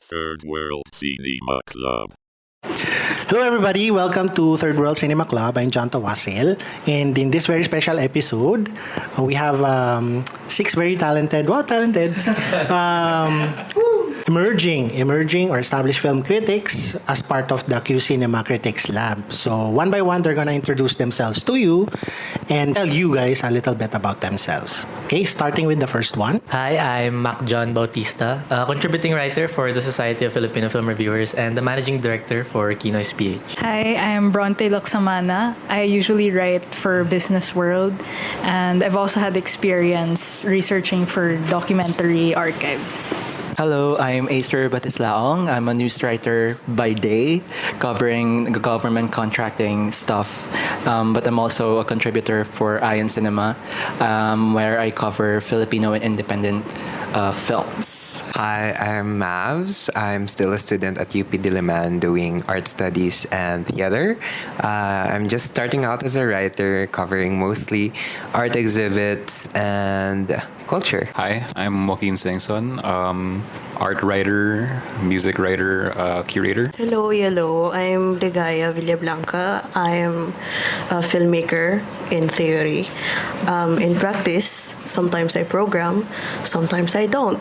Third World Cinema Club. Hello everybody, welcome to Third World Cinema Club. I'm John Tawasel, and in this very special episode, we have six very talented, emerging or established film critics as part of the QCinema Critics Lab. So one by one, they're gonna introduce themselves to you and tell you guys a little bit about themselves. Okay, starting with the first one. Hi, I'm Mac John Bautista, a contributing writer for the Society of Filipino Film Reviewers and the managing director for Kinoy's PH. Hi, I'm Brontë Lacsamana. I usually write for Business World, and I've also had experience researching for documentary archives. Hello, I'm Acer Batislaong. I'm a news writer by day, covering government contracting stuff. But I'm also a contributor for Ion Cinema, where I cover Filipino and independent films. Hi, I'm Mavs. I'm still a student at UP Diliman doing art studies and theater. I'm just starting out as a writer, covering mostly art exhibits and culture. Hi, I'm Joaquin Singson, art writer, music writer, curator. Hello. I'm Ligaya Villablanca. I'm a filmmaker in theory. In practice, sometimes I program, sometimes I don't.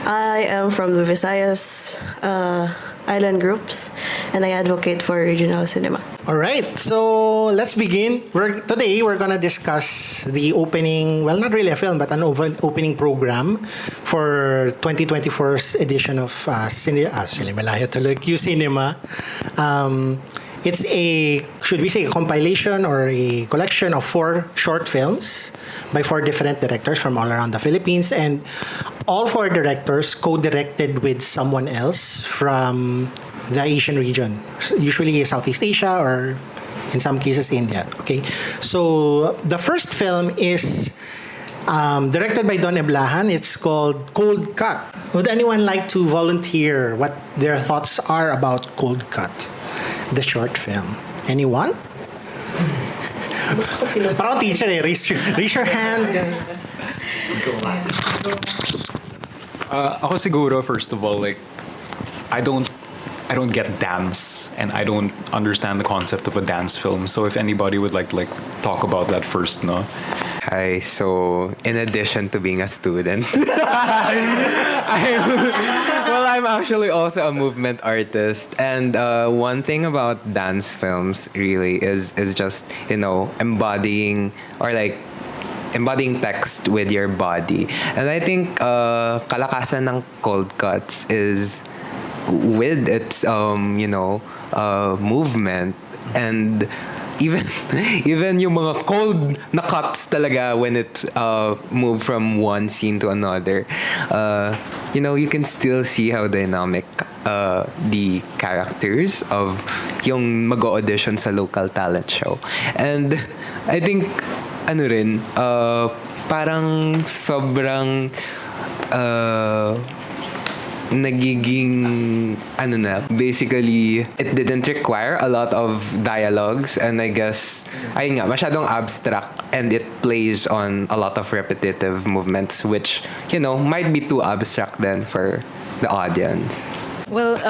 I am from the Visayas island groups, and I advocate for regional cinema. All right, so let's begin. Today we're gonna discuss the opening, well, not really a film, but an opening program for 2024's edition of QCinema. It's should we say a compilation or a collection of 4 short films by 4 different directors from all around the Philippines, and all 4 directors co-directed with someone else from the Asian region, usually Southeast Asia or in some cases India. Okay, so the first film is directed by Don Eblahan. It's called Cold Cut. Would anyone like to volunteer what their thoughts are about Cold Cut, the short film? Anyone? Parang teacher eh. Raise your hand. Ako siguro, first of all, like, I don't get dance, and I don't understand the concept of a dance film. So if anybody would like talk about that first, no? Hi, so in addition to being a student, I'm actually also a movement artist. And one thing about dance films really is just, embodying text with your body. And I think kalakasan ng Cold Cuts is with its movement, and even yung mga cold na cuts talaga when it moved from one scene to another, you can still see how dynamic the characters of yung mag-audition sa local talent show. And I think parang sobrang nagiging basically it didn't require a lot of dialogues, and I guess masyadong abstract, and it plays on a lot of repetitive movements which might be too abstract then for the audience. Well,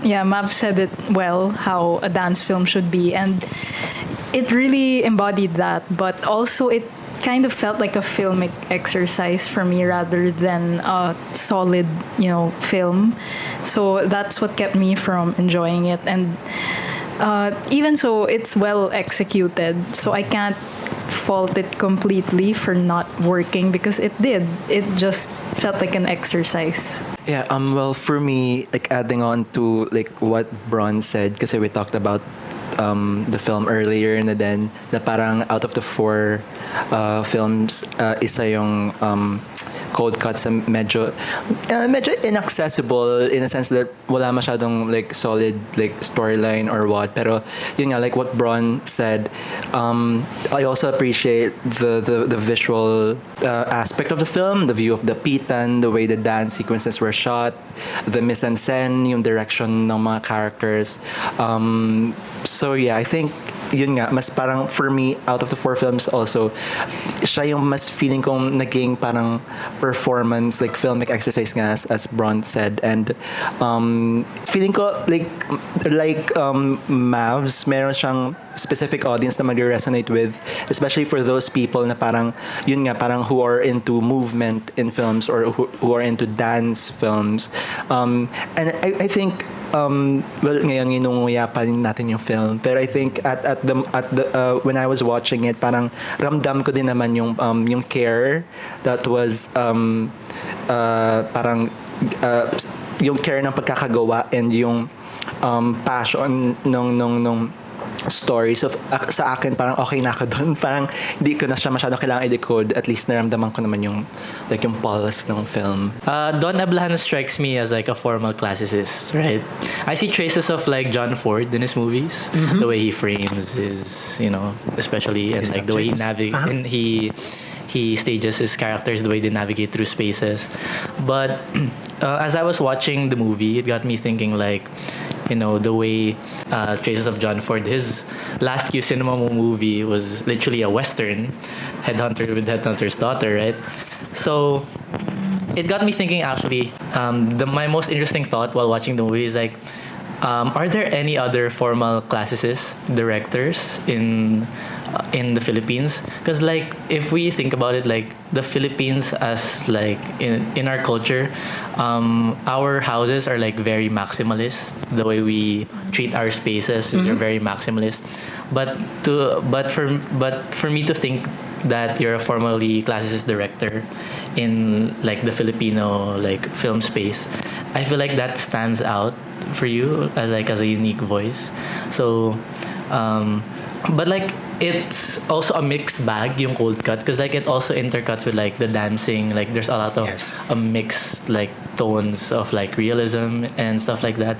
Mav said it well, how a dance film should be, and it really embodied that, but also it kind of felt like a filmic exercise for me rather than a solid, film. So that's what kept me from enjoying it. And even so, it's well executed. So I can't fault it completely for not working, because it did. It just felt like an exercise. Yeah, well, for me, adding on to what Bron said, kasi we talked about the film earlier, and then na parang out of the 4 films, isa yung Cold Cuts medyo inaccessible in a sense that wala masyadong solid storyline or what. Pero yun nga, like what Bron said, I also appreciate the visual aspect of the film, the view of the pitan, the way the dance sequences were shot, the mise en scène, yung direction ng mga characters. So yeah, I think yun nga, mas parang for me, out of the 4 films also, siya yung mas feeling kong naging parang performance, like filmic exercise nga as Brontë said. And feeling ko like Mavs, meron siyang specific audience na mag-resonate with, especially for those people na parang, yun nga, parang who are into movement in films or who are into dance films. And I think, well, ngayon ginunguya pa rin natin yung film, pero I think at the when I was watching it, parang ramdam ko din naman yung care that was parang yung care ng pagkakagawa and yung passion nung stories of sa akin parang okay na ako doon. Parang hindi ko na siya masyado kailangan i-decode. At least naramdaman ko naman yung like yung pulse ng film. Don Eblahan strikes me as like a formal classicist, right? I see traces of like John Ford in his movies. The way he frames his, especially and like the way he navigates he stages his characters, the way they navigate through spaces. But as I was watching the movie, it got me thinking like, the way Traces of John Ford, his last QCinema movie was literally a Western, Headhunter with Headhunter's Daughter, right? So it got me thinking actually, my most interesting thought while watching the movie is like, are there any other formal classicist directors in the Philippines? Because like if we think about it, like the Philippines as like in our culture, our houses are like very maximalist. The way we treat our spaces, they're very maximalist. But for me to think that you're a formally classicist director in like the Filipino like film space, I feel like that stands out for you as a unique voice. So but like it's also a mixed bag yung cold cut, because like it also intercuts with like the dancing, like there's a lot of a mixed like tones of like realism and stuff like that.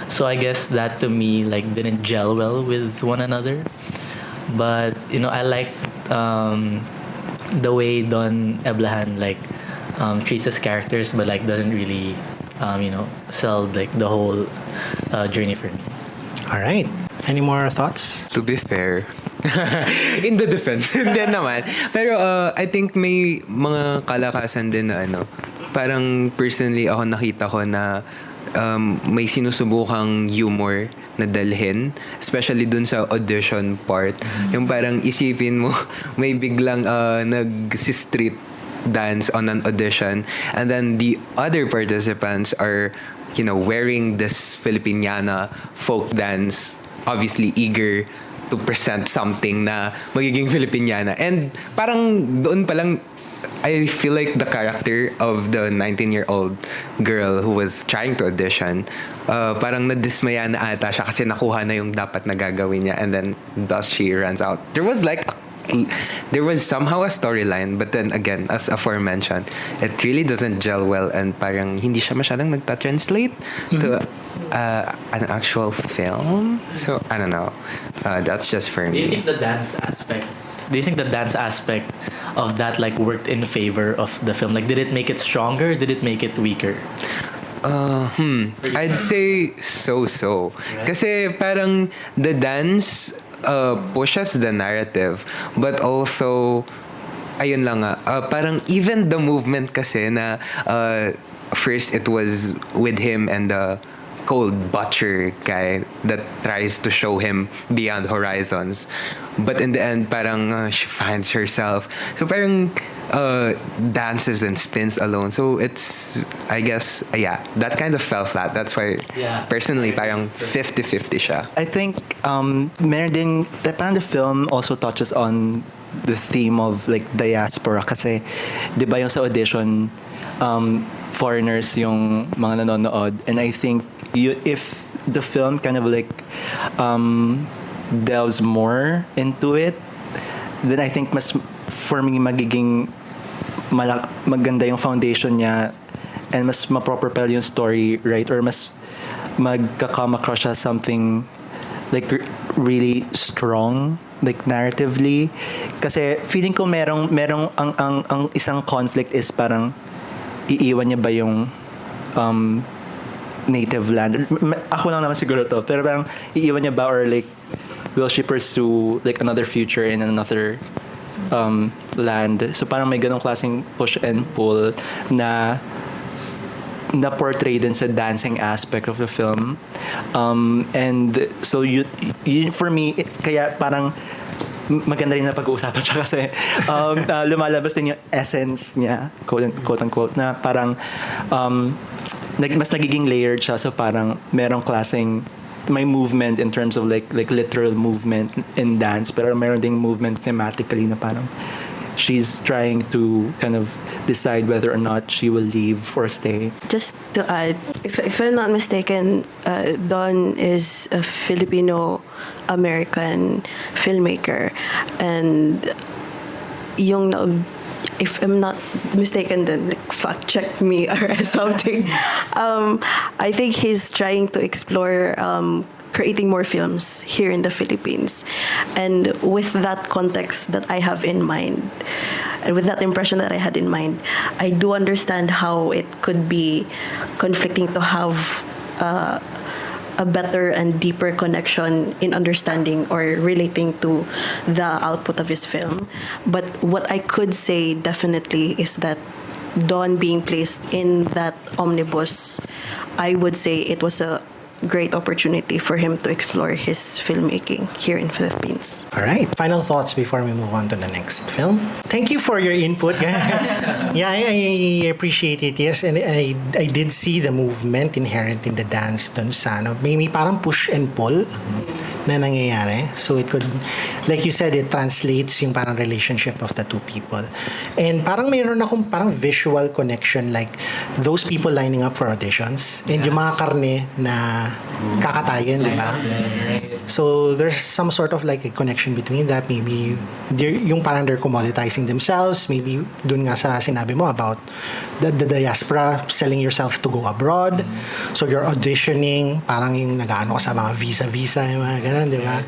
So I guess that to me like didn't gel well with one another. But I like the way Don Eblahan like treats his characters, but like doesn't really sell like the whole journey for me. All right. Any more thoughts? To be fair, in the defense, hindi naman. Pero I think may mga kalakasan din na parang personally ako nakita ko na may sinusubukang humor na dalhin, especially dun sa audition part. Yung parang isipin mo, may biglang nag-street dance on an audition, and then the other participants are wearing this Filipiniana folk dance, obviously eager to present something na magiging Filipiniana. And parang doon pa lang, I feel like the character of the 19-year-old girl who was trying to audition, parang nadismaya na ata siya kasi nakuha na yung dapat na gagawin niya, and then thus she runs out. There was somehow a storyline, but then again, as aforementioned, it really doesn't gel well, and parang hindi siya masyadong nagta-translate to an actual film. So I don't know. That's just for me. Do you think the dance aspect of that like worked in favor of the film? Like, did it make it stronger? Did it make it weaker? I'd say so. Right. Kasi parang the dance pushes the narrative, but also ayun lang parang even the movement kasi na first it was with him and the cold butcher guy that tries to show him beyond horizons, but in the end parang she finds herself, so parang dances and spins alone. So it's, I guess, that kind of fell flat. That's why personally parang 50-50 siya. I think meron din parang the film also touches on the theme of like diaspora, kasi 'di ba yung sa audition foreigners yung mga nanonood, and I think if the film kind of like delves more into it, then I think mas for me magiging maganda yung foundation niya, and mas mapropropel yung story, right? Or mas magka-come across siya something like really strong, like narratively. Kasi feeling ko merong ang isang conflict is parang iiwan niya ba yung native land. Ako lang naman siguro to, pero parang iiwan niya ba, or like will she pursue like another future in another land? So parang may ganong klaseng push and pull na portray din sa dancing aspect of the film. And so you for me, kaya parang maganda rin na pag-uusapan siya kasi lumalabas din yung essence niya, quote unquote, na parang mas nagiging layered siya. So parang merong klaseng may movement in terms of like literal movement in dance, pero meron ding movement thematically na parang she's trying to kind of decide whether or not she will leave or stay. Just to add, if I'm not mistaken, Don is a Filipino-American filmmaker. And if I'm not mistaken, then like, fact check me or something. I think he's trying to explore creating more films here in the Philippines. And with that context that I have in mind, and with that impression that I had in mind, I do understand how it could be conflicting to have a better and deeper connection in understanding or relating to the output of his film. But what I could say definitely is that Don being placed in that omnibus, I would say it was a great opportunity for him to explore his filmmaking here in Philippines. All right. Final thoughts before we move on to the next film. Thank you for your input. Yeah, I appreciate it. Yes, and I did see the movement inherent in the dance dun sa may parang push and pull na nangyayari. So it could, like you said, it translates yung parang relationship of the two people. And parang mayroon akong parang visual connection, like those people lining up for auditions and yung mga karne na kakatayin, di ba? So there's some sort of like a connection between that. Maybe yung parang they're commoditizing themselves. Maybe dun nga sa sinabi mo about the diaspora, selling yourself to go abroad. So you're auditioning, parang yung nag-ano ka sa mga visa, yung mga ganun, di ba?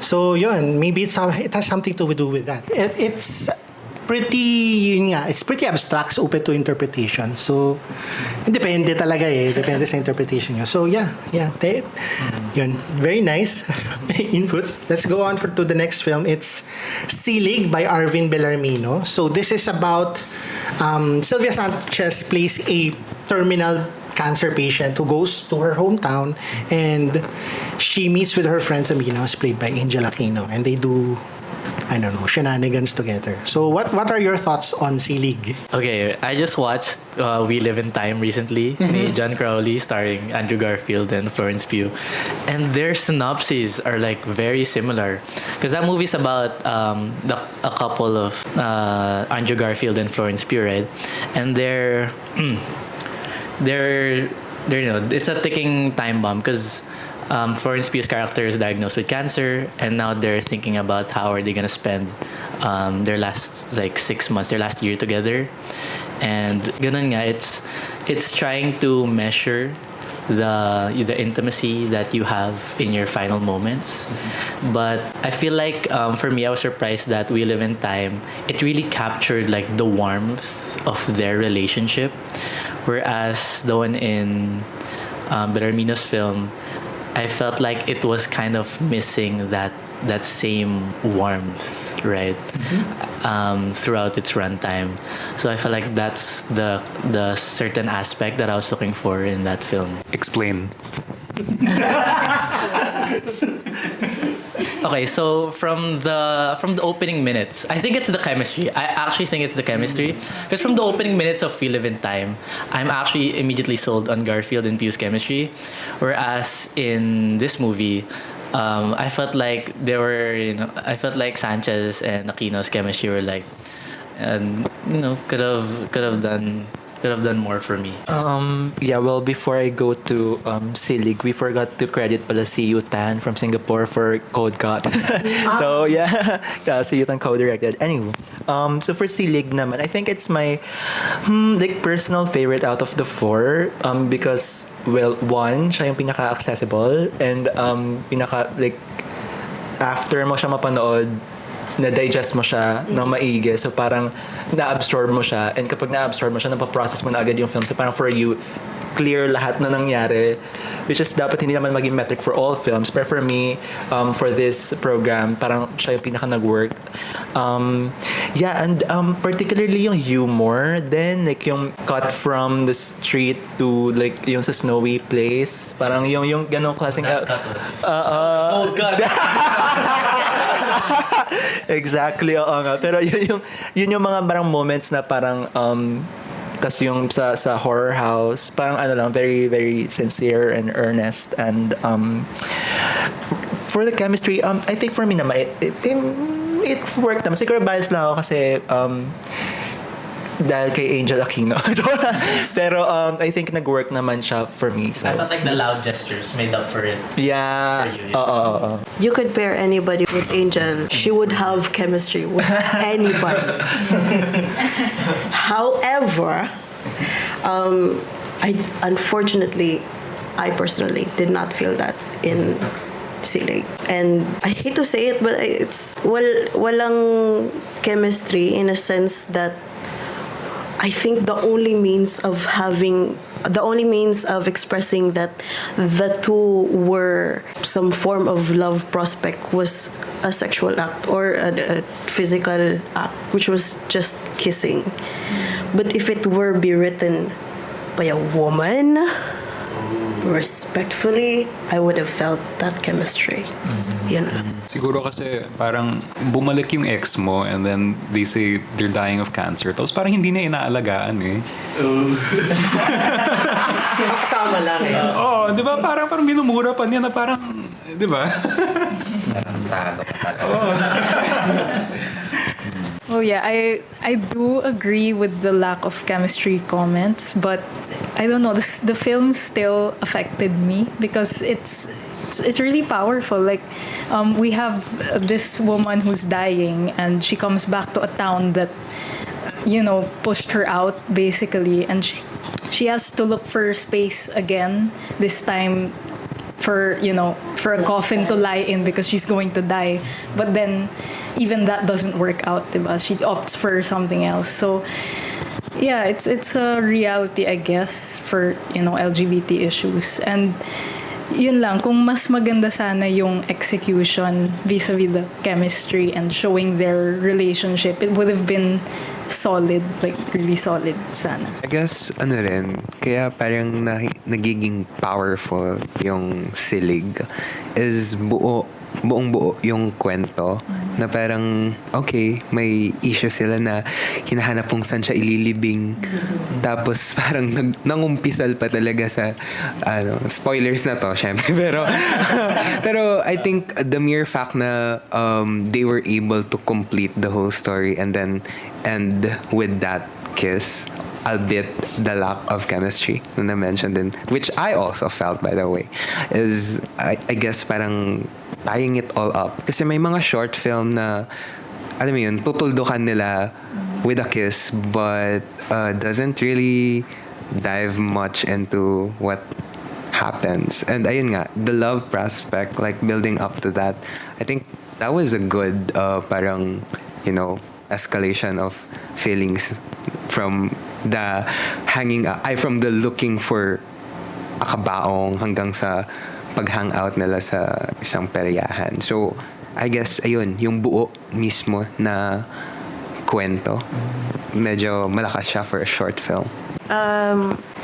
So yun, maybe it has something to do with that. It's pretty abstract, so open to interpretation. So, depende talaga depende sa interpretation nyo. So, yun. Very nice inputs. Let's go on to the next film. It's Silig by Arvin Belarmino. So, this is about Sylvia Sanchez plays a terminal cancer patient who goes to her hometown and she meets with her friend Sabina, who's played by Angel Aquino, and they do shenanigans together. So what are your thoughts on Silig? Okay, I just watched We Live in Time recently, ni John Crowley starring Andrew Garfield and Florence Pugh, and their synopses are like very similar because that movie is about a couple of Andrew Garfield and Florence Pugh, right? And they're it's a ticking time bomb because Florence Pugh's character is diagnosed with cancer, and now they're thinking about how are they gonna spend their last 6 months, their last year together. And ganun nga, it's trying to measure the intimacy that you have in your final moments. But I feel like for me, I was surprised that We Live in Time, it really captured like the warmth of their relationship, whereas the one in Belarmino's film, I felt like it was kind of missing that same warmth, right? Throughout its runtime. So I felt like that's the certain aspect that I was looking for in that film. Explain. Okay, so from the opening minutes, I think it's the chemistry. I actually think it's the chemistry because from the opening minutes of We Live in Time, I'm actually immediately sold on Garfield and Pugh's chemistry, whereas in this movie, I felt like I felt like Sanchez and Aquino's chemistry were like, could have done more for me. Well, before I go to Silig, we forgot to credit pala Siyou Tan from Singapore for Code Cut. So yeah, Siyou Tan co-directed. Anyway, so for Silig naman, I think it's my personal favorite out of the four because, well, one, siya yung pinaka-accessible and after mo siya mapanood, na-digest mo siya ng maigi. So parang na-absorb mo siya. And kapag na-absorb mo siya, napaprocess mo na agad yung film. So parang for you, clear lahat na nangyari, which is dapat hindi naman maging metric for all films. But for me, for this program, parang siya yung pinaka nag-work. Yeah, and particularly yung humor, then like yung cut from the street to like yung sa snowy place, parang yung ganong klaseng Oh God. Exactly, oo nga. Pero yun yung mga parang moments na parang tas yung sa horror house, parang ano lang, very very sincere and earnest. And for the chemistry, I think for me naman it worked naman. Siguro bias lang ako kasi dahil kay Angel Aquino. Pero I think nag-work naman siya for me. So. I felt like the loud gestures made up for it. Yeah. For you, yeah. Oo. You could pair anybody with Angel. She would have chemistry with anybody. However, I personally did not feel that in Silig. And I hate to say it, but it's walang chemistry in a sense that I think the only means of expressing that the two were some form of love prospect was a sexual act or a physical act, which was just kissing. But if it were be written by a woman, respectfully, I would have felt that chemistry. Yan lang. Siguro kasi parang bumalik yung ex mo and then they say they're dying of cancer. Tapos parang hindi na inaalagaan eh. Kasama lang eh. Oo, di ba? Parang minumura pa niya na parang, di ba? Oh yeah, I do agree with the lack of chemistry comments, but I don't know, the film still affected me because it's really powerful. Like we have this woman who's dying and she comes back to a town that pushed her out basically, and she has to look for space again, this time for a coffin to lie in because she's going to die. But then even that doesn't work out, diba? She opts for something else. So yeah, it's a reality, I guess, for LGBT issues. And yun lang, kung mas maganda sana yung execution vis-a-vis the chemistry and showing their relationship, it would have been solid, like really solid sana. I guess, kaya parang nagiging powerful yung Silig is buong buo yung kwento na parang okay, may issue sila na hinahanap kung saan siya ililibing, tapos parang nangumpisal pa talaga sa spoilers na to syempre, pero I think the mere fact na they were able to complete the whole story and then end with that kiss, albeit the lack of chemistry na na-mention din, which I also felt, by the way, is I guess parang tying it all up. Kasi may mga short film na, alam mo yun, tutuldukan nila with a kiss, but doesn't really dive much into what happens. And ayun nga, the love prospect, like building up to that, I think that was a good parang, escalation of feelings from the from the looking for a kabaong hanggang sa pag-hang out nila sa isang peryahan. So, I guess, ayun, yung buo mismo na kwento, medyo malakas siya for a short film.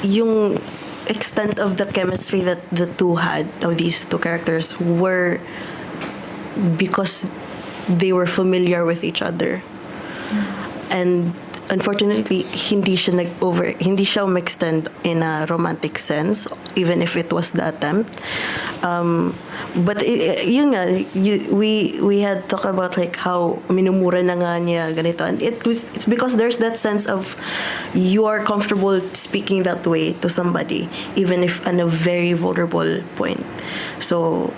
Yung extent of the chemistry that the two had, of these two characters, were because they were familiar with each other. And unfortunately, hindi siya extend in a romantic sense, even if it was the attempt. But yun nga, we had talked about like how minumura na nga niya ganito, and it's because there's that sense of you are comfortable speaking that way to somebody, even if on a very vulnerable point. So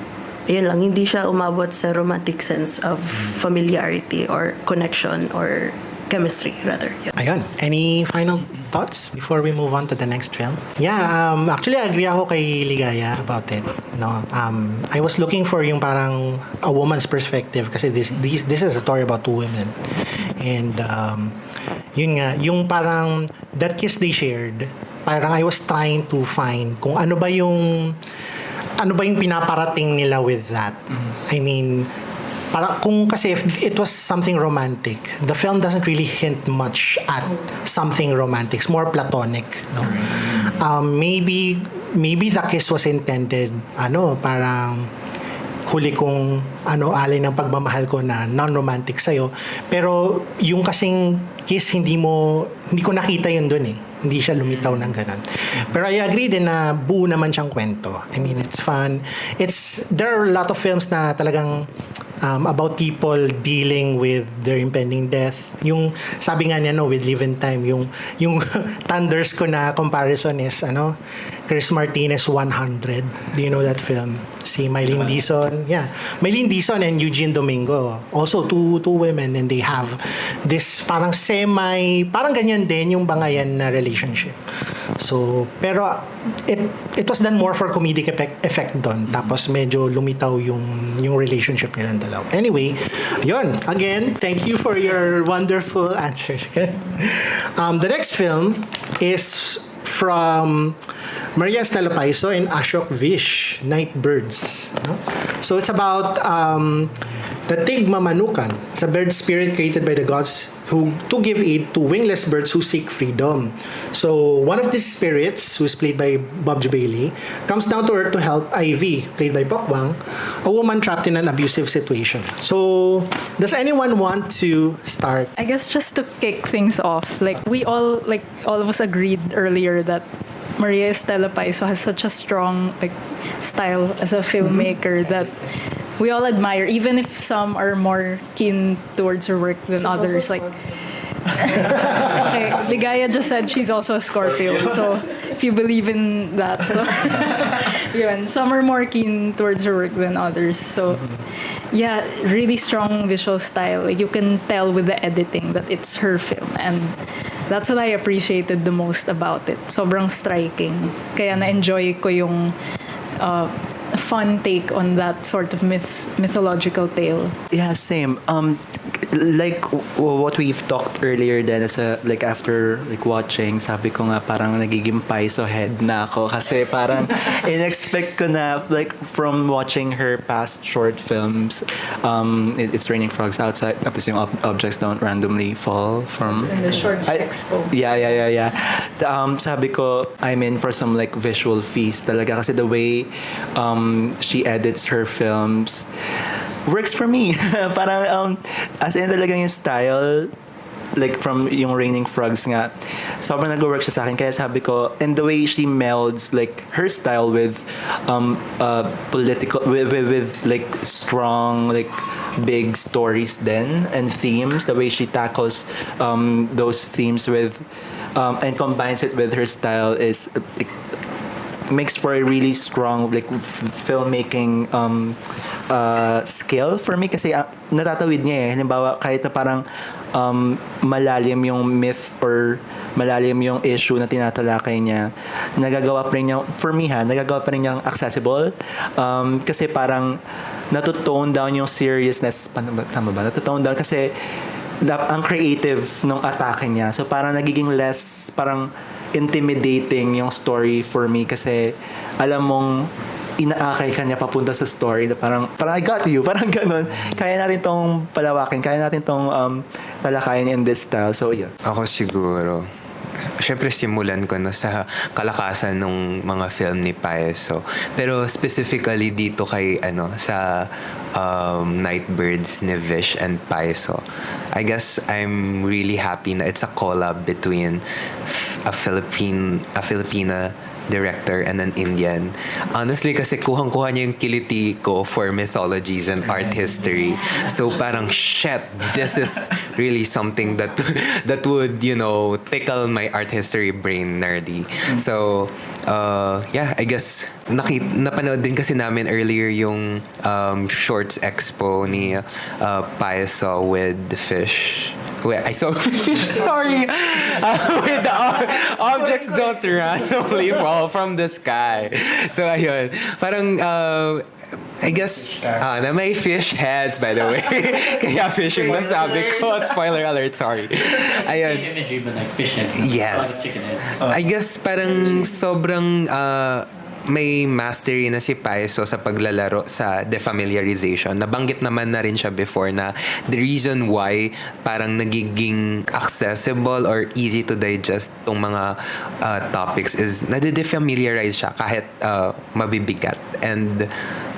yun lang, hindi siya umabot sa romantic sense of familiarity or connection or chemistry, rather. Yeah. Ayun. Any final thoughts before we move on to the next film? Yeah, actually, agree ako kay Ligaya about it. No, I was looking for yung parang a woman's perspective kasi this is a story about two women. And yun nga, yung parang that kiss they shared, parang I was trying to find kung ano ba yung pinaparating nila with that. I mean, para kung kasi if it was something romantic, the film doesn't really hint much at something romantic. It's more platonic, no? Maybe the kiss was intended parang huli kong alay ng pagmamahal ko na non-romantic sa'yo. Pero yung kasing kiss, hindi ko nakita yun dun eh. Hindi siya lumitaw ng ganun. Pero I agree din na buo naman siyang kwento. I mean, it's fun. There are a lot of films na talagang about people dealing with their impending death. Yung sabi nga niya with Live in Time, yung thunders ko na comparison is Chris Martinez 100. Do you know that film? Si Mylene Dizon. Yeah. Mylene Dizon and Eugene Domingo. Also two women, and they have this parang parang ganyan din yung bangayan na relationship. So, pero it was done more for comedic effect doon. Tapos medyo lumitaw yung relationship nilang dalawa. Anyway, yun. Again, thank you for your wonderful answers. Okay? The next film is from Maria Estela Paiso and Ashok Vish, Nightbirds. No? So it's about the Tigmamanukan. It's a bird spirit created by the gods to give aid to wingless birds who seek freedom. So one of these spirits, who's played by Bob Bailey, comes down to earth to help Ivy, played by Pokwang, a woman trapped in an abusive situation. So does anyone want to start? I guess just to kick things off, all of us agreed earlier that Maria Estela Paiso has such a strong style as a filmmaker that we all admire, even if some are more keen towards her work than others. Okay, Ligaya just said she's also a Scorpio, so if you believe in that, so yun, some are more keen towards her work than others. So yeah, really strong visual style. You can tell with the editing that it's her film, and that's what I appreciated the most about it. Sobrang striking. Kaya na-enjoy ko yung fun take on that sort of mythological tale. Yeah, same. What we've talked earlier then as after watching, sabi ko nga parang nagiging Paiso head na ako kasi parang in-expect ko na from watching her past short films, It's Raining Frogs Outside, tapos yung objects don't randomly fall from It's in the shorts expo. Yeah. Sabi ko I'm in for some visual feast talaga kasi the way she edits her films works for me. Parang as in talagang yung style from yung Raining Frogs nga, sobrang nag-work siya sa akin. Kaya sabi ko, and the way she melds her style with political with strong big stories then and themes, the way she tackles those themes with and combines it with her style is makes for a really strong filmmaking skill for me kasi natatawid niya halimbawa kahit na parang malalim yung myth or malalim yung issue na tinatalakay niya, nagagawa pa rin niya accessible kasi parang natutone down yung seriousness, tama ba? Natutone down kasi ang creative nung atake niya, so parang nagiging less parang intimidating yung story for me kasi alam mong inaakay ka niya papunta sa story na parang I got you, parang ganun. Kaya natin tong palawakin, kaya natin tong talakayin in this style. So yeah. Ako siguro, syempre simulan ko sa kalakasan ng mga film ni Paiso. Pero specifically dito kay sa Nightbirds ni Vish and Paiso. I guess I'm really happy na it's a collab between a Filipina director and an Indian. Honestly, kasi kuhang-kuha niya yung kiliti ko for mythologies and art history. So parang, shit, this is really something that would, tickle my art history brain nerdy. So, I guess, napanood din kasi namin earlier yung Shorts Expo ni Paiso with the Fish. Wait, I saw sorry. With the objects don't randomly fall from the sky. So ayun, parang I guess, na may fish heads, by the way. Kaya fish yung nasabi ko. Spoiler alert, sorry. Ayun. Same imagery, but like fish heads. Yes. Chicken heads. I guess parang sobrang may mastery na si Paiso sa paglalaro sa defamiliarization. Nabanggit naman na rin siya before na the reason why parang nagiging accessible or easy to digest tong mga topics is nade-defamiliarize siya kahit mabibigat. And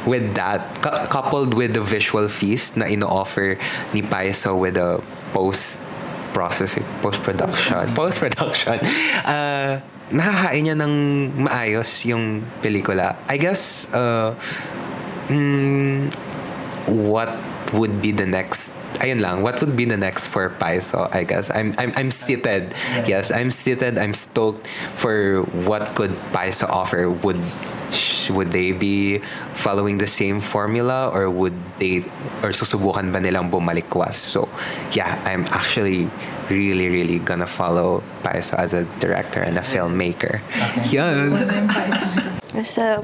with that, coupled with the visual feast na ino-offer ni Paiso with the post-production, nahahain niya ng maayos yung pelikula. I guess, what would be the next? Ayun lang, what would be the next for Paiso? I guess I'm seated. Yes, I'm seated. I'm stoked for what could Paiso offer. Would they be following the same formula, or susubukan ba nilang bumalikwas? So yeah, I'm actually really gonna follow Paiso as a director and a filmmaker. Yes. As a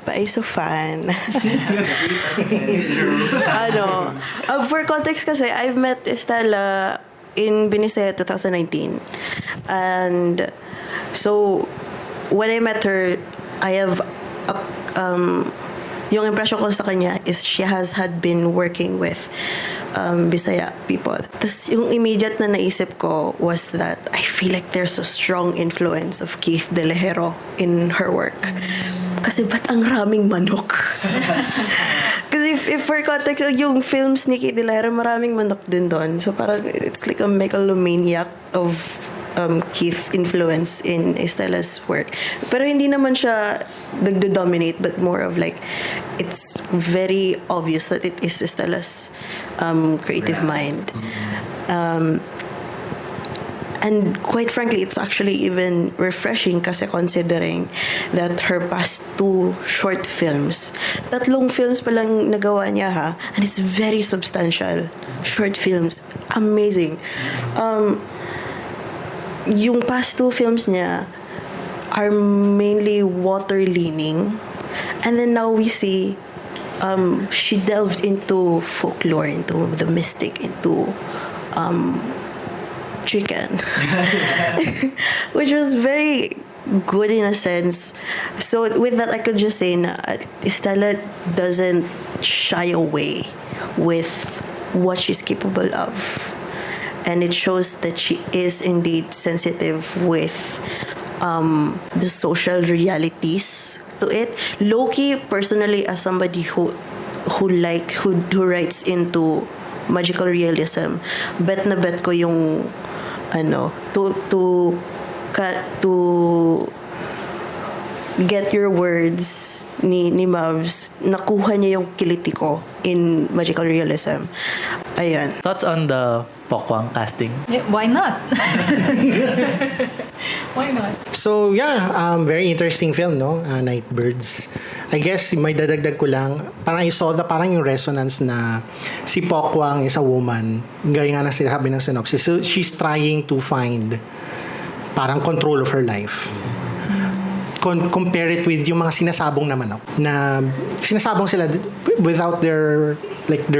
Paiso fan. For context kasi, I've met Estela in Binisaya 2019. And so, when I met her, I have yung impression ko sa kanya is she had been working with Bisaya people. Tapos yung immediate na naisip ko was that I feel like there's a strong influence of Keith De Lejero in her work. Kasi ba't ang raming manok? Kasi if for context, yung films ni Keith De Lejero, maraming manok din doon. So parang it's like a megalomaniac of Keith influence in Estela's work. Pero hindi naman siya nagdo-dominate, but more of like, it's very obvious that it is Estela's creative mind. And quite frankly, it's actually even refreshing kasi considering that her past 2 short films, 3 films pa lang nagawa niya and it's very substantial. Short films, amazing. Yung past 2 films niya are mainly water-leaning. And then now we see she delved into folklore, into the mystic, into chicken. Which was very good in a sense. So with that, I could just say na Estela doesn't shy away with what she's capable of. And it shows that she is indeed sensitive with the social realities to it. YoKi, personally, as somebody who writes into magical realism, bet na bet ko yung to get your words ni Mavs, nakuha niya yung kiliti ko in magical realism. Ayan. Thoughts on the Pokwang casting? Yeah, why not? Why not? So yeah, very interesting film, no? Nightbirds. I guess may dadagdag ko lang, parang I saw parang yung resonance na si Pokwang is a woman, gaya nga na sinasabi ng synopsis. So she's trying to find parang control of her life. Compare it with yung mga sinasabong na manok na sinasabong sila without their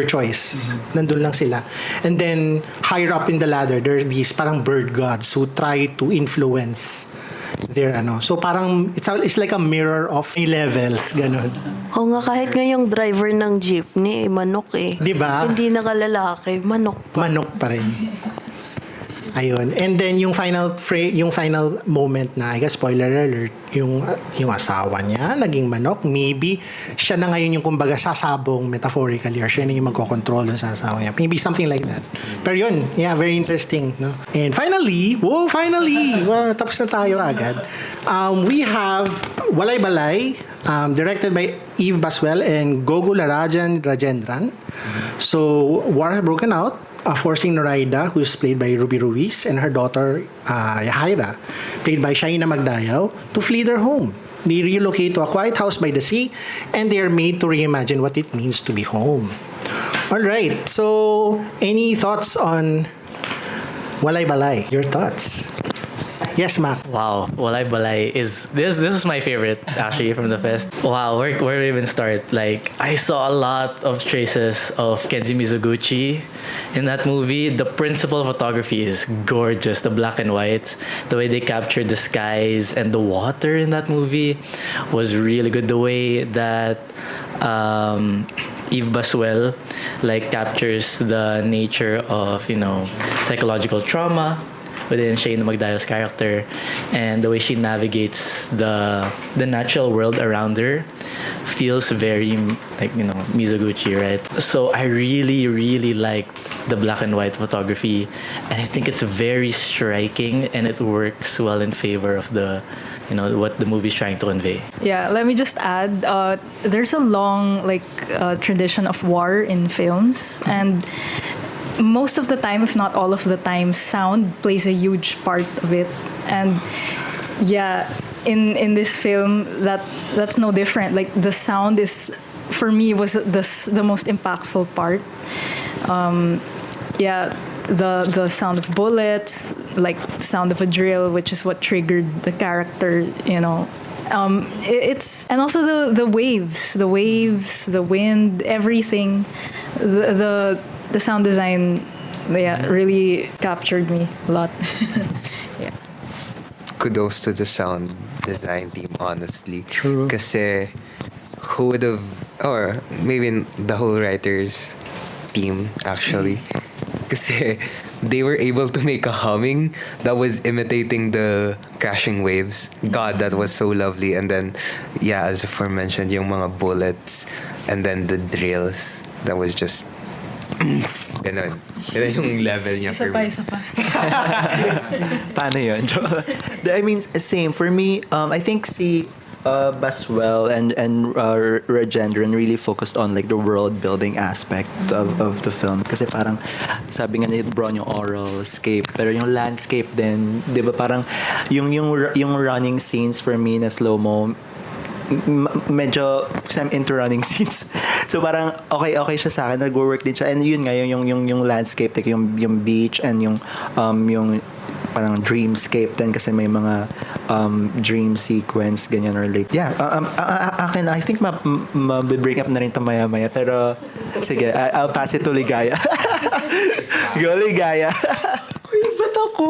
choice. Nandun lang sila. And then higher up in the ladder, there's these parang bird gods who try to influence their so parang it's like a mirror of levels, ganun. Oo nga, kahit nga yung driver ng jeepney manok eh. Diba? Hindi nakalalaki, manok pa. Manok pa rin. Ayun. And then yung final moment na, I guess spoiler alert, yung asawa niya naging manok. Maybe siya na ngayon yung kumbaga sasabong metaphorically, or siya na yung magkocontrol sa asawa niya. Maybe something like that. Pero yun, yeah, very interesting, no? And finally, well, tapos na tayo agad. We have Walay Balay, directed by Baswel and Gogularaajan Rajendran. So, war had broken out, forcing Noraida, who's played by Ruby Ruiz, and her daughter, Yahaira, played by Shaina Magdayaw, to flee their home. They relocate to a quiet house by the sea, and they are made to reimagine what it means to be home. Alright, so any thoughts on Walay Balay? Your thoughts? Yes, Mac. Wow, Walay Balay is this is my favorite actually from the fest. Wow, where do we even start? Like I saw a lot of traces of Kenji Mizoguchi in that movie. The principal photography is gorgeous. The black and whites, the way they captured the skies and the water in that movie was really good. The way that Eve Baswel like captures the nature of psychological trauma within Shane Magdayo's character, and the way she navigates the natural world around her feels very Mizoguchi, right? So I really liked the black and white photography, and I think it's very striking and it works well in favor of the what the movie's trying to convey. Yeah, let me just add, there's a long tradition of war in films, and most of the time, if not all of the time, sound plays a huge part of it. And yeah, in this film, that's no different. Like the sound is, for me, was the most impactful part. The sound of bullets, like sound of a drill, which is what triggered the character. It's and also the waves, the wind, everything. The sound design, really captured me a lot. Yeah. Kudos to the sound design team, honestly. True. Kasi who would have, or maybe the whole writers team actually, kasi they were able to make a humming that was imitating the crashing waves. God, that was so lovely. And then, as aforementioned, yung mga bullets, and then the drills, that was just ganun. Ganun yung level niya for me. Isa pa. Paano yun? I mean, same. For me, I think Baswel and Rajendran really focused on like the world building aspect of the film. Kasi parang sabi nga ni Bron yung oral scape, pero yung landscape din, 'di ba parang yung running scenes for me na slow-mo, medyo I'm into running scenes. So parang okay siya sa akin, nag-work din siya. And yun nga yung landscape, like yung beach and yung parang dreamscape din kasi may mga dream sequence ganyan or like akin I think ma-break up na rin ito maya pero sige, I'll pass it to Ligaya. Go Ligaya. Uy, ba't ako?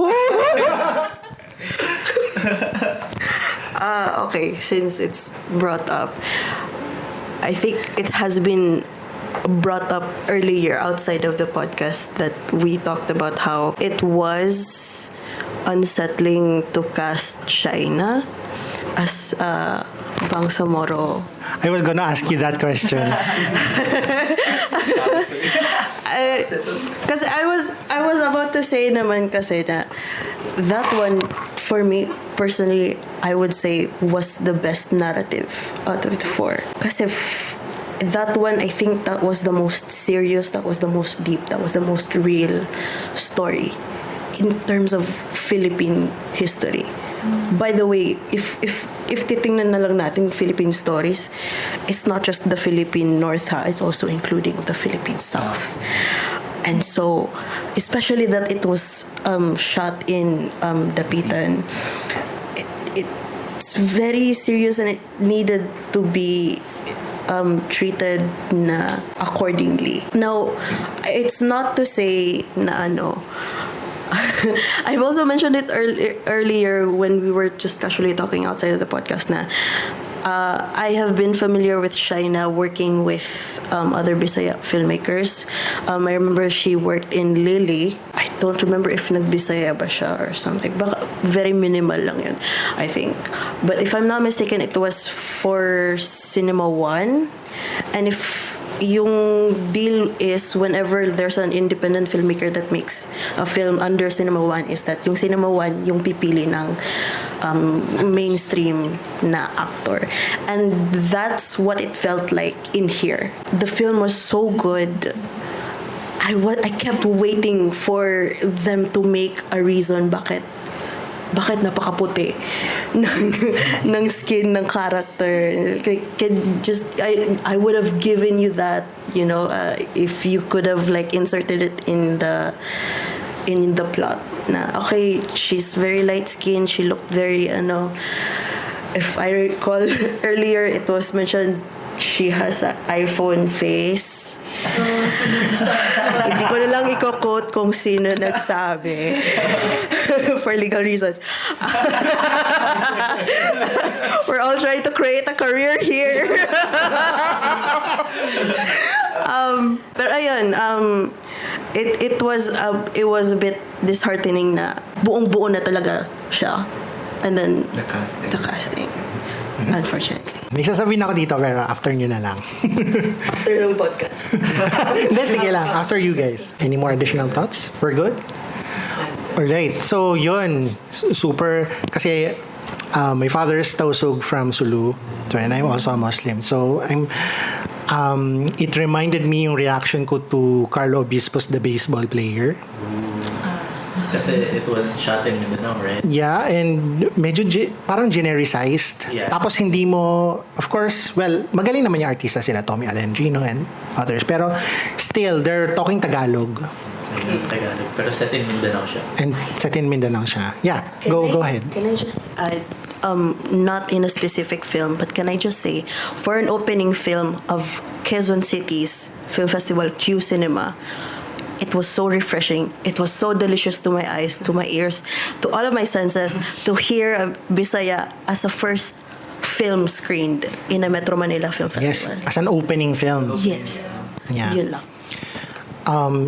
Okay, since it's brought up, I think it has been brought up earlier outside of the podcast that we talked about how it was unsettling to cast China as Bangsamoro. I was gonna ask you that question. Because I was about to say naman kasi na that one for me personally I would say was the best narrative out of the four. Kasi that one I think that was the most serious, that was the most deep, that was the most real story in terms of Philippine history. By the way, if titingnan na lang natin Philippine stories, it's not just the Philippine North, it's also including the Philippine South. And so, especially that it was shot in Dapitan, it's very serious and it needed to be treated na accordingly. Now, it's not to say na I've also mentioned it earlier when we were just casually talking outside of the podcast na I have been familiar with Shaina working with other Bisaya filmmakers. I remember she worked in Lily. I don't remember if nag-Bisaya ba siya or something. Baka very minimal lang yun, I think. But if I'm not mistaken, it was for Cinema One. And if yung deal is whenever there's an independent filmmaker that makes a film under Cinema One is that yung Cinema One yung pipili ng mainstream na actor. And that's what it felt like in here. The film was so good. I kept waiting for them to make a reason bakit napakaputi ng skin ng character. Like, I would have given you that, if you could have like inserted it in the in the plot na okay, she's very light skinned, she looked very if I recall earlier it was mentioned she has an iPhone face. Hindi ko na lang i-quote kung sino nagsabi for legal reasons. We're all trying to create a career here. Pero ayun, it was a bit disheartening na buong-buo na talaga siya. And then the casting. Unfortunately. May sasabihin ako dito pero after nyo na lang. After ng podcast. Hindi, sige lang. After you guys. Any more additional thoughts? We're good? Alright. So, yun. Super. Kasi my father is Tausug from Sulu. And I'm also a Muslim. So, it reminded me yung reaction ko to Carlo Obispos, the baseball player. Kasi it wasn't shot in Mindanao, right? Yeah, and medyo parang genericized. Yeah. Tapos hindi mo, of course, well, magaling naman yung artista sila, Tommy Alendrino and others. Pero still, they're talking Tagalog. Tagalog. Pero set in Mindanao siya. And set in Mindanao siya. Yeah, go ahead. Can I just add, not in a specific film, but can I just say, for an opening film of Quezon City's film festival, QCinema, it was so refreshing. It was so delicious to my eyes, to my ears, to all of my senses, to hear a Bisaya as a first film screened in a Metro Manila Film Yes, Festival. as an opening film. Yes. Yeah. Yun lang.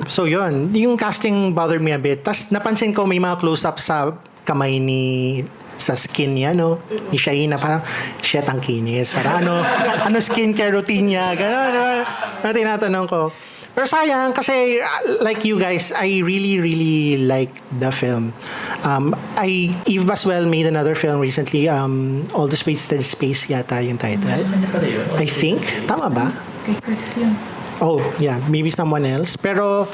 So yun, yung casting bothered me a bit. Tapos napansin ko may mga close-up sa kamay sa skin niya, no? Ni Shaina, parang, shit, ang kinis. Parang ano skincare routine niya. Gano'n, tinatanong ko. Pero sayang, kasi like you guys, I really, really liked the film. Eve Baswel made another film recently, All the Wasted Space yata yung title. I think. Tama ba? Oh, yeah. Maybe someone else. Pero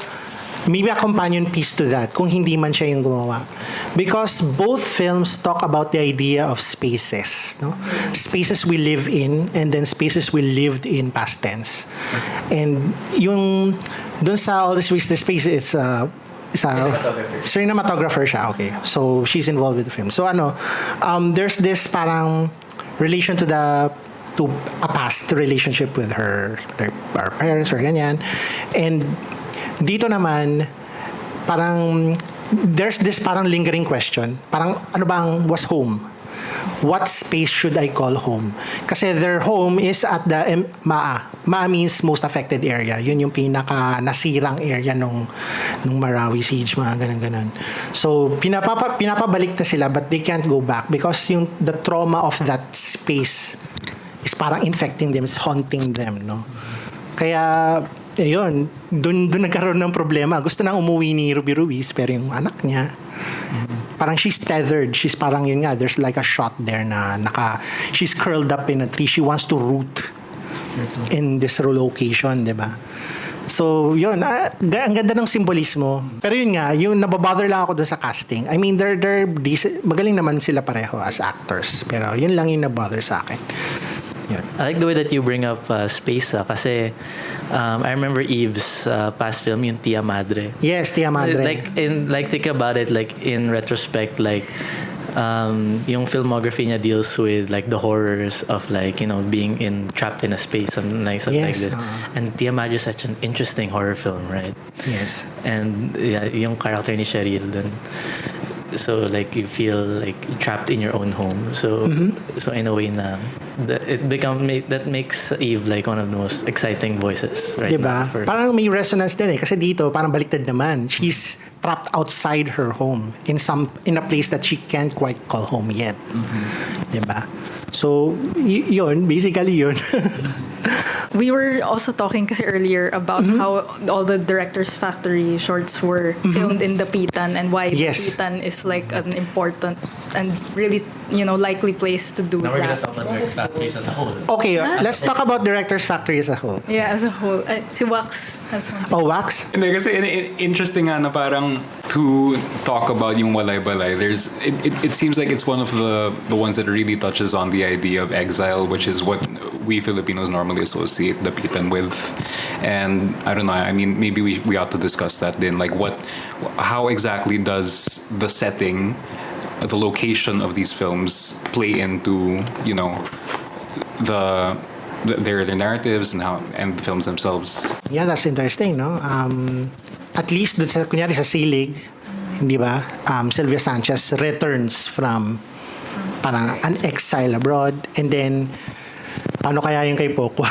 maybe a companion piece to that kung hindi man siya yung gumawa. Because both films talk about the idea of spaces, no? Spaces we live in and then spaces we lived in past tense. And yung dun sa All This Wasted Space, it's cinematographer siya. Okay. So she's involved with the film. So there's this parang relation to a past relationship with her parents or ganyan. And dito naman, parang there's this parang lingering question. Parang ano bang was home? What space should I call home? Kasi their home is at the MAA. MAA means most affected area. Yun yung pinaka nasirang area nung Marawi siege, mga ganun-ganun. So, pinapabalik na sila but they can't go back because the trauma of that space is parang infecting them, is haunting them, no? Kaya ayun, doon nagkaroon ng problema. Gusto nang umuwi ni Ruby Ruiz, pero yung anak niya, parang she's tethered. She's parang yun nga, there's like a shot there na she's curled up in a tree. She wants to root in this location, di ba? So, yun, ang ganda ng simbolismo. Pero yun nga, yung nababother lang ako doon sa casting. I mean, they're decent, magaling naman sila pareho as actors. Pero yun lang yung nabother sa akin. Yeah. I like the way that you bring up space kasi I remember Eve's past film, yung Tia Madre. Yes, Tia Madre. Think about it, like in retrospect, like yung filmography niya deals with like the horrors of like, you know, being trapped in a space, something like this. And Tia Madre is such an interesting horror film, right? Yes. And yeah, yung character ni Cheryl dun. So like you feel like trapped in your own home. So so in a way na that makes Eve like one of the most exciting voices right diba? Now. Parang may resonance din kasi dito parang baliktad naman. She's trapped outside her home in a place that she can't quite call home yet. Diba? So yun, basically yun. We were also talking kasi earlier about how all the Director's Factory shorts were filmed in the Pitan and why the Pitan is like an important and really, you know, likely place to do now we're that. gonna talk about Director's Factory as a whole. Okay, let's talk about Director's Factory as a whole. Yeah, as a whole. Si Wax has something. Oh, Wax? Hindi, kasi interesting nga na parang to talk about yung Walay Balay, it seems like it's one of the ones that really touches on the idea of exile, which is what we Filipinos normally associate the Pitan with. And I don't know, I mean, maybe we ought to discuss that then. Like how exactly does the setting, the location of these films play into, you know, their narratives and the films themselves? Yeah, that's interesting, no? At least dun sa, kunyari sa Silig, hindi ba? Sylvia Sanchez returns from parang an exile abroad, and then paano kaya yung kay Poco?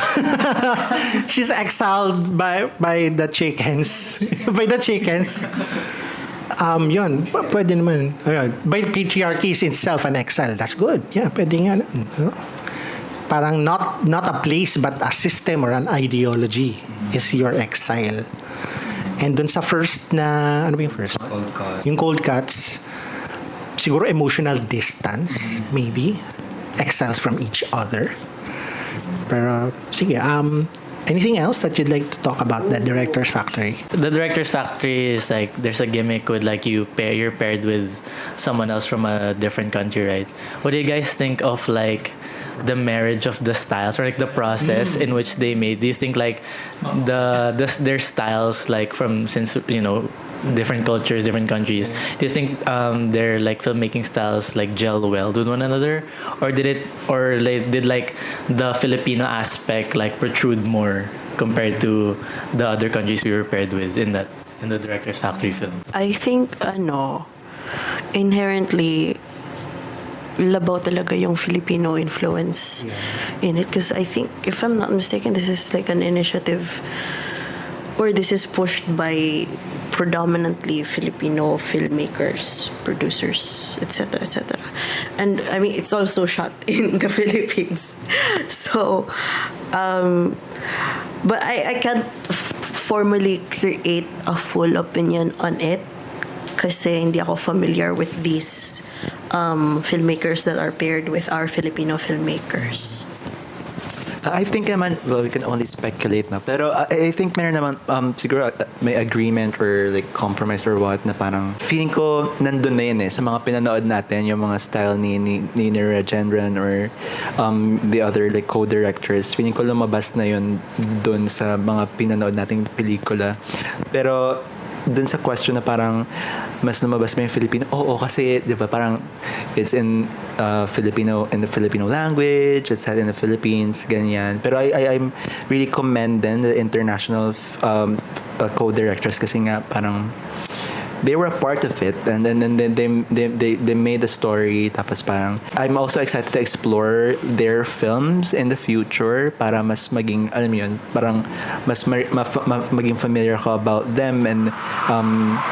She's exiled by the chickens. By the chickens. Yun, pwede naman. Ayun. By patriarchy is itself an exile. That's good. Yeah, pwede nga nun. No? Parang not a place but a system or an ideology is your exile. And dun sa first na, ano ba yung first? Cold Cuts. Yung Cold Cuts, siguro emotional distance, maybe. Exiles from each other. Pero, sige, anything else that you'd like to talk about the Director's Factory? The Director's Factory is like, there's a gimmick with like you're paired with someone else from a different country, right? What do you guys think of like the marriage of the styles, or like the process in which they made? Do you think like their styles, like from, since you know, different cultures, different countries, do you think their like filmmaking styles like gel well with one another, or did like the Filipino aspect like protrude more compared to the other countries we were paired with in the Director's Factory film? I think inherently labaw talaga yung Filipino influence in it, because I think, if I'm not mistaken, this is like an initiative, or this is pushed by predominantly Filipino filmmakers, producers, etc., etc. And I mean, it's also shot in the Philippines. So, but I can't formally create a full opinion on it kasi hindi ako familiar with these filmmakers that are paired with our Filipino filmmakers. I think naman, well, we can only speculate na. Pero I think meron naman, siguro may agreement or like compromise or what, na parang feeling ko nandun na yun sa mga pinanood natin, yung mga style ni Rajendran or the other like co-directors. Feeling ko lumabas na yun dun sa mga pinanood nating pelikula. Pero dun sa question na parang mas lumabas ba yung Filipino? Oo, kasi di ba parang it's in Filipino, in the Filipino language, it's set in the Philippines, ganyan. Pero I'm really commending the international co-directors kasi nga parang they were a part of it, and then they made the story. Tapos parang I'm also excited to explore their films in the future para mas maging, alam mo yun, parang mas maging familiar ko about them and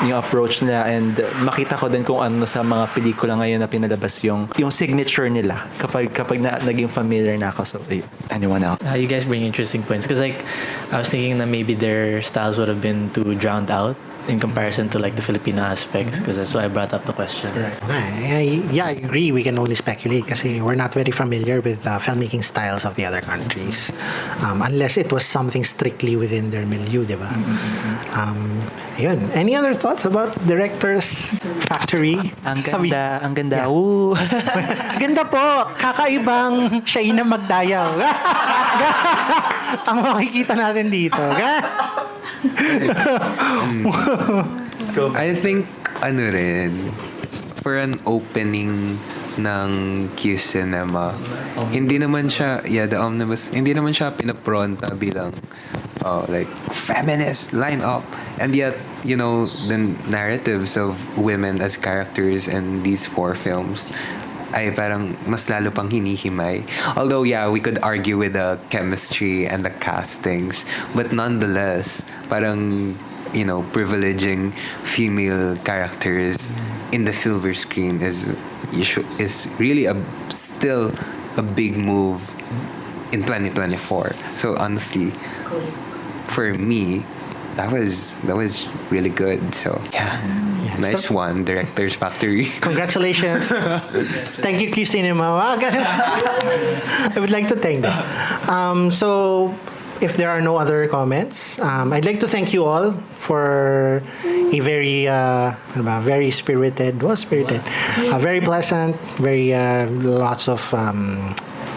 yung approach nila, and makita ko din kung ano sa mga pelikula ngayon na pinalabas yung signature nila kapag naging familiar na ako. So anyone else? You guys bring interesting points, because like I was thinking that maybe their styles would have been too drowned out in comparison to like the Filipino aspects, because that's why I brought up the question. Right. I agree. We can only speculate kasi we're not very familiar with the filmmaking styles of the other countries, unless it was something strictly within their milieu, di ba? Ayun. Any other thoughts about Director's Factory? Ang ganda. Yeah. Ooh. Ganda po. Kakaibang siya na magdayaw. Ang makikita natin dito. I think for an opening ng QCinema, hindi naman siya, the omnibus, hindi naman siya pinapronta bilang like feminist line up, and yet the narratives of women as characters in these 4 films ay parang mas lalo pang hinihimay. Although we could argue with the chemistry and the castings, but nonetheless parang privileging female characters in the silver screen is really still a big move in 2024. So honestly, for me, that was really good. So nice one, Director's Factory. Congratulations. Thank you, QCinema. I would like to thank them. So if there are no other comments, I'd like to thank you all for a very very spirited, very pleasant, very lots of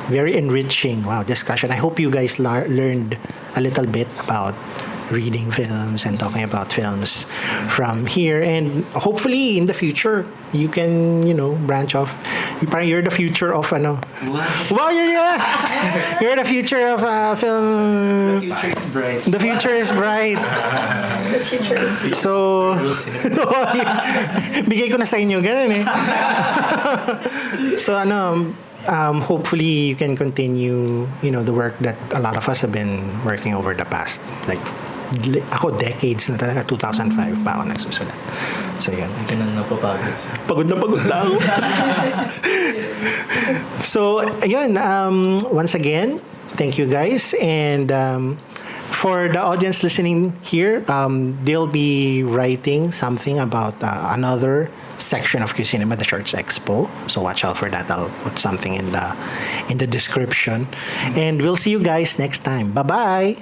very enriching discussion. I hope you guys learned a little bit about reading films and talking about films from here, and hopefully in the future you can branch off. You're the future of wow, you're the future of film. The future is bright. The future is bright. The future is So bigay ko na sa inyo ganun eh. So hopefully you can continue the work that a lot of us have been working over the past, like ako decades na talaga. 2005 pa ako nagsusulat. So yun. Hindi na napapagod. Pagod na ako. So ayun, once again, thank you guys, and for the audience listening here, they'll be writing something about another section of QCinema, the Shorts Expo. So watch out for that. I'll put something in the description, and we'll see you guys next time. Bye bye.